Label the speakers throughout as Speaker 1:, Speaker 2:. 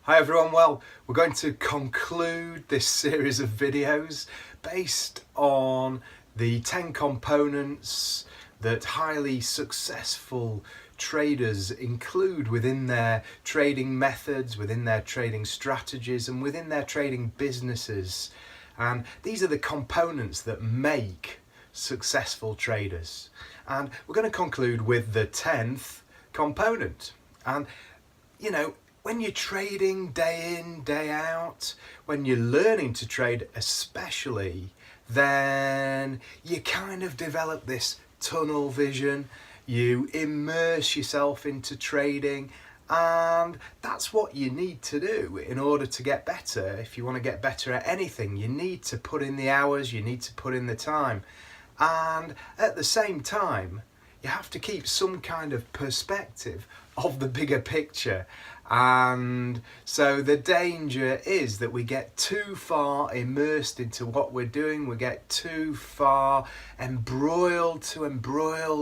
Speaker 1: Hi everyone, well, we're going to conclude this series of videos based on the 10 components that highly successful traders include within their trading methods, within their trading strategies and within their trading businesses. And these are the components that make successful traders. And we're going to conclude with the 10th component. And you know, when you're trading day in, day out, when you're learning to trade especially, then you kind of develop this tunnel vision, you immerse yourself into trading, and that's what you need to do in order to get better. If you want to get better at anything, you need to put in the hours, you need to put in the time. And at the same time, you have to keep some kind of perspective of the bigger picture. And so the danger is that we get too far immersed into what we're doing, we get too far embroiled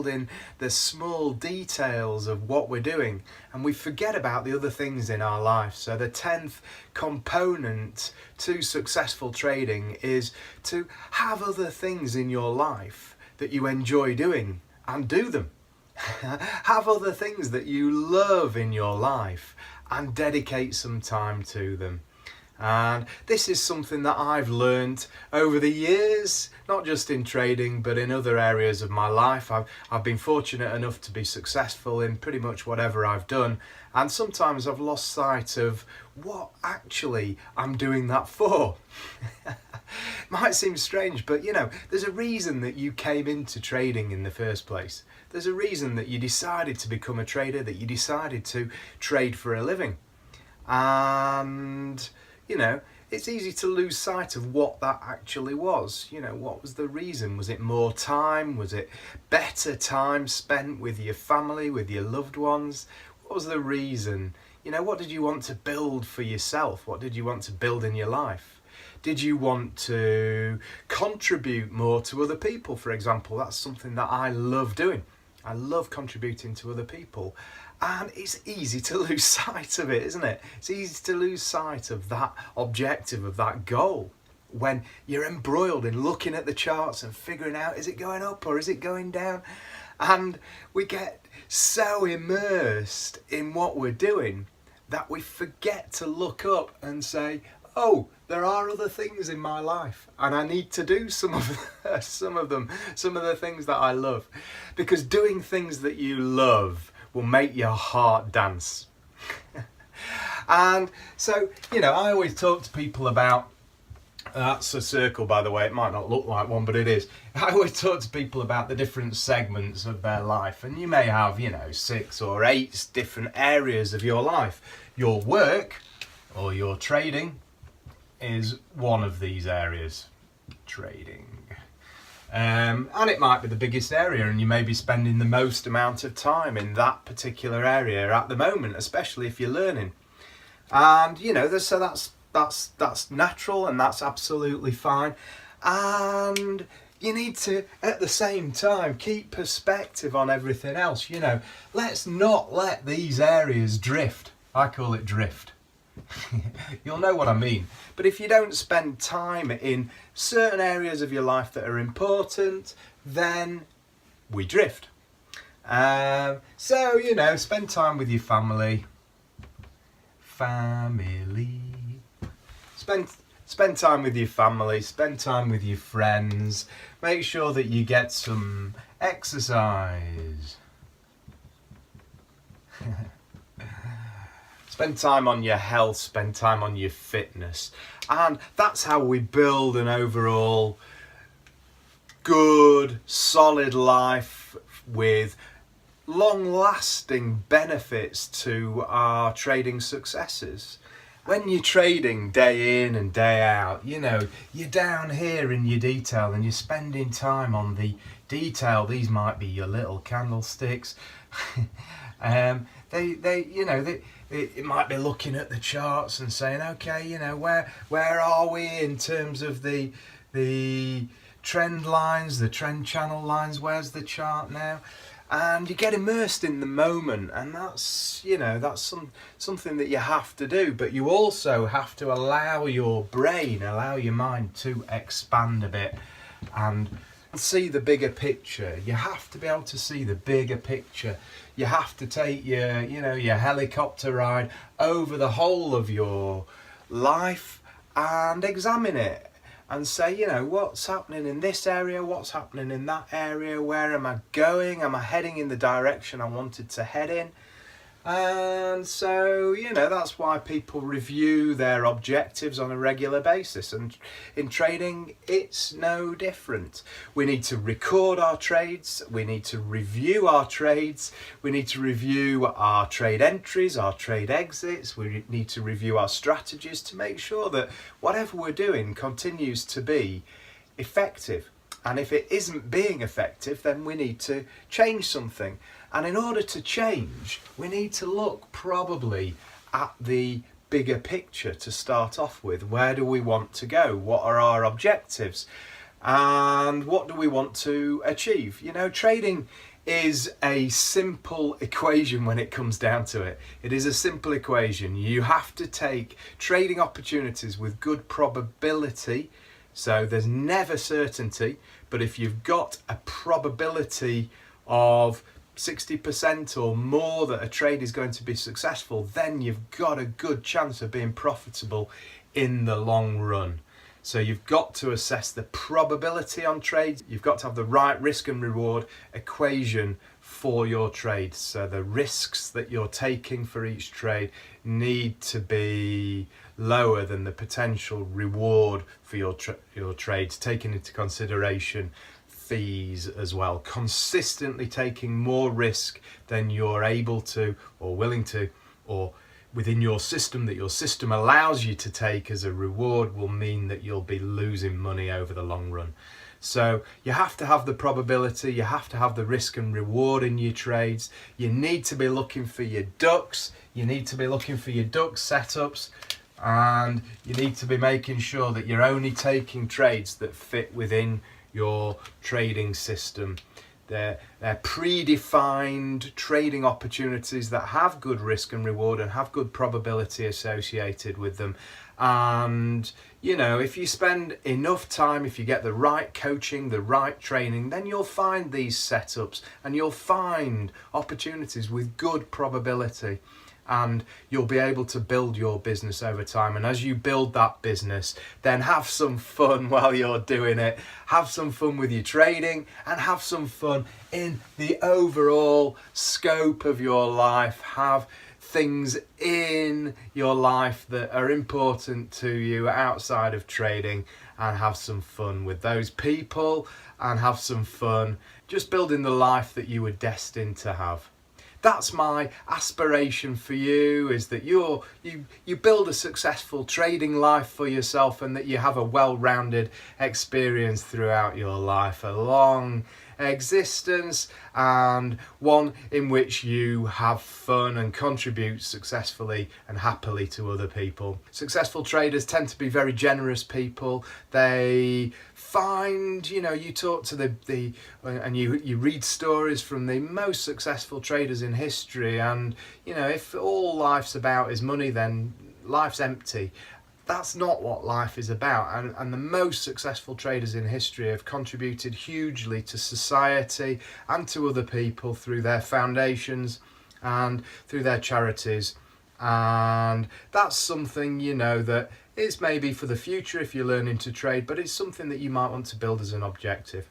Speaker 1: in the small details of what we're doing, and we forget about the other things in our life. So the 10th component to successful trading is to have other things in your life that you enjoy doing and do them. Have other things that you love in your life and dedicate some time to them. And this is something that I've learned over the years, not just in trading but in other areas of my life. I've been fortunate enough to be successful in pretty much whatever I've done, and sometimes I've lost sight of what actually I'm doing that for. Might seem strange, but you know, there's a reason that you came into trading in the first place. There's a reason that you decided to become a trader, that you decided to trade for a living. And you know, it's easy to lose sight of what that actually was. You know, what was the reason? Was it more time? Was it better time spent with your family, with your loved ones? What was the reason? You know, what did you want to build for yourself? What did you want to build in your life? Did you want to contribute more to other people, for example? That's something that I love doing. I love contributing to other people. And it's easy to lose sight of it, isn't it? It's easy to lose sight of that objective, of that goal, when you're embroiled in looking at the charts and figuring out, is it going up or is it going down? And we get so immersed in what we're doing that we forget to look up and say, oh, there are other things in my life and I need to do some of the things that I love. Because doing things that you love will make your heart dance. And so, you know, I always talk to people about, that's a circle by the way, it might not look like one, but it is. I always talk to people about the different segments of their life, and you may have, you know, 6 or 8 different areas of your life. Your work or your trading is one of these areas. Trading. And it might be the biggest area, and you may be spending the most amount of time in that particular area at the moment, especially if you're learning. And you know, so that's natural, and that's absolutely fine. And you need to, at the same time, keep perspective on everything else. You know, let's not let these areas drift. I call it drift. You'll know what I mean. But if you don't spend time in certain areas of your life that are important, then we drift. So, you know, spend time with your family. Spend time with your family, spend time with your friends. Make sure that you get some exercise. Spend time on your health, spend time on your fitness. And that's how we build an overall good, solid life with long-lasting benefits to our trading successes. When you're trading day in and day out, you know, you're down here in your detail and you're spending time on the detail. These might be your little candlesticks. It might be looking at the charts and saying, okay, you know, where are we in terms of the trend lines, the trend channel lines? Where's the chart now? and you get immersed in the moment, and that's something that you have to do. But you also have to allow your brain, allow your mind to expand a bit and see the bigger picture. You have to be able to see the bigger picture. You have to take your helicopter ride over the whole of your life and examine it and say, what's happening in this area, what's happening in that area, where am I going, am I heading in the direction I wanted to head in? And so, that's why people review their objectives on a regular basis. And in trading, it's no different. We need to record our trades. We need to review our trades. We need to review our trade entries, our trade exits. We need to review our strategies to make sure that whatever we're doing continues to be effective. And if it isn't being effective, then we need to change something. And in order to change, we need to look probably at the bigger picture to start off with. Where do we want to go? What are our objectives? And what do we want to achieve? Trading is a simple equation when it comes down to it. It is a simple equation. You have to take trading opportunities with good probability. So there's never certainty, but if you've got a probability of 60% or more that a trade is going to be successful, then you've got a good chance of being profitable in the long run. So you've got to assess the probability on trades. You've got to have the right risk and reward equation for your trade. So the risks that you're taking for each trade need to be lower than the potential reward for your trades, taking into consideration fees as well. Consistently taking more risk than you're able to or willing to, or within your system, that your system allows you to take as a reward, will mean that you'll be losing money over the long run. So you have to have the probability, you have to have the risk and reward in your trades. You need to be looking for your ducks, you need to be looking for your duck setups, and you need to be making sure that you're only taking trades that fit within your trading system. They're predefined trading opportunities that have good risk and reward and have good probability associated with them. And if you spend enough time, if you get the right coaching, the right training, then you'll find these setups and you'll find opportunities with good probability. And you'll be able to build your business over time. And as you build that business, then have some fun while you're doing it. Have some fun with your trading and have some fun in the overall scope of your life. Have things in your life that are important to you outside of trading, and have some fun with those people and have some fun just building the life that you were destined to have. That's my aspiration for you, is that you build a successful trading life for yourself, and that you have a well-rounded experience throughout your life, a long existence, and one in which you have fun and contribute successfully and happily to other people. Successful traders tend to be very generous people. They find, you talk to and you read stories from the most successful traders in history, and if all life's about is money, then life's empty. That's not what life is about, and the most successful traders in history have contributed hugely to society and to other people through their foundations and through their charities. And that's something that is maybe for the future if you're learning to trade, but it's something that you might want to build as an objective.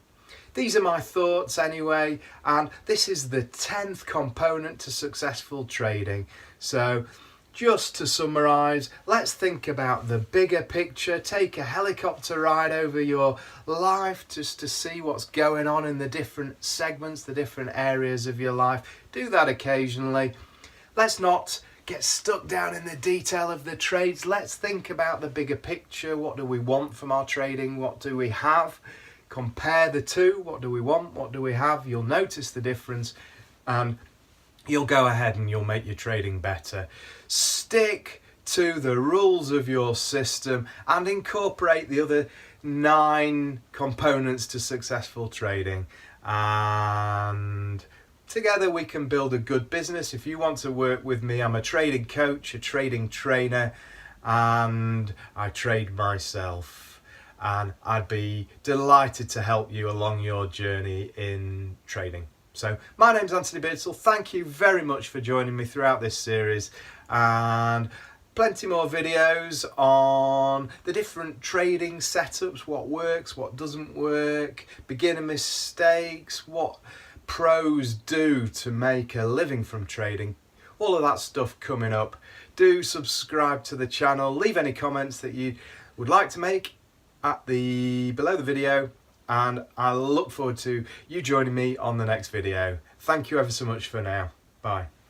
Speaker 1: These are my thoughts anyway, and this is the 10th component to successful trading. So just to summarise, let's think about the bigger picture. Take a helicopter ride over your life just to see what's going on in the different segments, the different areas of your life. Do that occasionally. Let's not get stuck down in the detail of the trades. Let's think about the bigger picture. What do we want from our trading? What do we have? Compare the two. What do we want? What do we have? You'll notice the difference, and you'll go ahead and you'll make your trading better. Stick to the rules of your system and incorporate the other 9 components to successful trading, and together we can build a good business. If you want to work with me, I'm a trading coach, a trading trainer, and I trade myself. And I'd be delighted to help you along your journey in trading. So my name's Anthony Birdsall. Thank you very much for joining me throughout this series, and plenty more videos on the different trading setups, what works, what doesn't work, beginner mistakes, what pros do to make a living from trading. All of that stuff coming up. Do subscribe to the channel, leave any comments that you would like to make below the video, and I look forward to you joining me on the next video. Thank you ever so much for now. Bye.